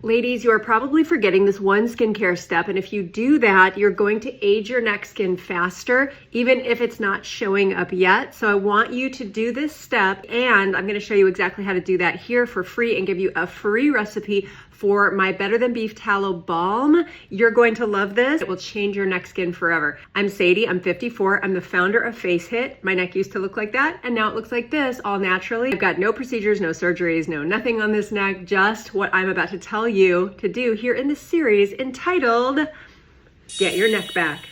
Ladies, you are probably forgetting this one skincare step, and if you do that, you're going to age your neck skin faster, even if it's not showing up yet. So I want you to do this step, and I'm going to show you exactly how to do that here for free and give you a free recipe for my Better Than Beef Tallow Balm. You're going to love this. It will change your neck skin forever. I'm Sadie, I'm 54. I'm the founder of Face Hit. My neck used to look like that, and now it looks like this, all naturally. I've got no procedures, no surgeries, no nothing on this neck, just what I'm about to tell you to do here in this series entitled Get Your Neck Back.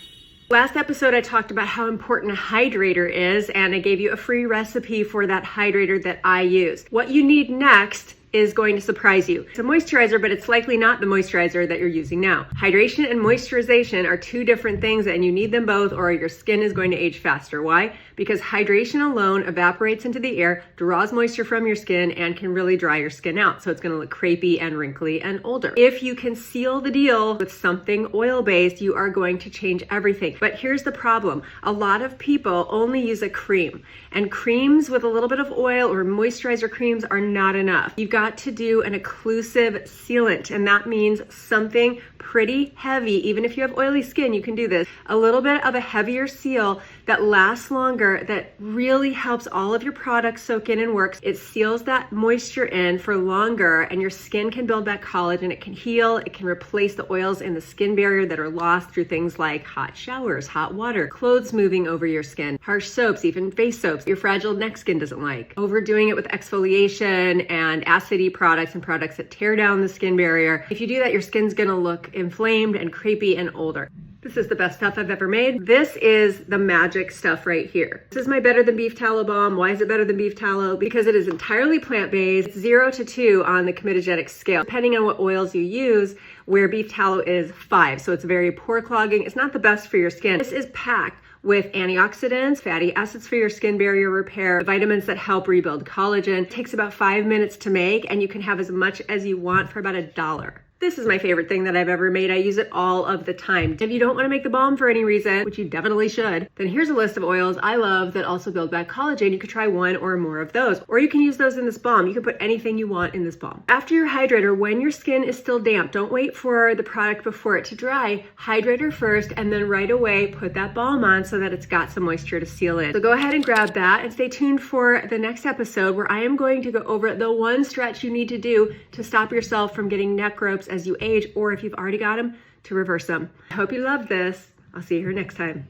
Last episode, I talked about how important a hydrator is, and I gave you a free recipe for that hydrator that I use. What you need next is going to surprise you. It's a moisturizer, but it's likely not the moisturizer that you're using now. Hydration and moisturization are two different things, and you need them both or your skin is going to age faster. Why? Because hydration alone evaporates into the air, draws moisture from your skin, and can really dry your skin out. So it's going to look crepey and wrinkly and older. If you can seal the deal with something oil-based, you are going to change everything. But here's the problem. A lot of people only use a cream, and creams with a little bit of oil or moisturizer creams are not enough. You've got to do an occlusive sealant, and that means something pretty heavy. Even if you have oily skin, you can do this. A little bit of a heavier seal that lasts longer, that really helps all of your products soak in and works. It seals that moisture in for longer, and your skin can build back collagen. It can heal. It can replace the oils in the skin barrier that are lost through things like hot showers, hot water, clothes moving over your skin, harsh soaps, even face soaps your fragile neck skin doesn't like. Overdoing it with exfoliation and acidy products and products that tear down the skin barrier. If you do that, your skin's gonna look inflamed and crepey and older. This is the best stuff I've ever made. This is the magic stuff right here. This is my Better Than Beef Tallow Balm. Why is it Better Than Beef Tallow? Because it is entirely plant-based. It's 0 to 2 on the comedogenic scale. Depending on what oils you use, where beef tallow is 5. So it's very pore clogging. It's not the best for your skin. This is packed with antioxidants, fatty acids for your skin barrier repair, vitamins that help rebuild collagen. It takes about 5 minutes to make, and you can have as much as you want for about $1. This is my favorite thing that I've ever made. I use it all of the time. If you don't want to make the balm for any reason, which you definitely should, then here's a list of oils I love that also build back collagen. You could try one or more of those, or you can use those in this balm. You can put anything you want in this balm. After your hydrator, when your skin is still damp, don't wait for the product before it to dry. Hydrator first, and then right away put that balm on so that it's got some moisture to seal in. So go ahead and grab that, and stay tuned for the next episode where I am going to go over the one stretch you need to do to stop yourself from getting neck ropes as you age, or if you've already got them, to reverse them. I hope you love this. I'll see you here next time.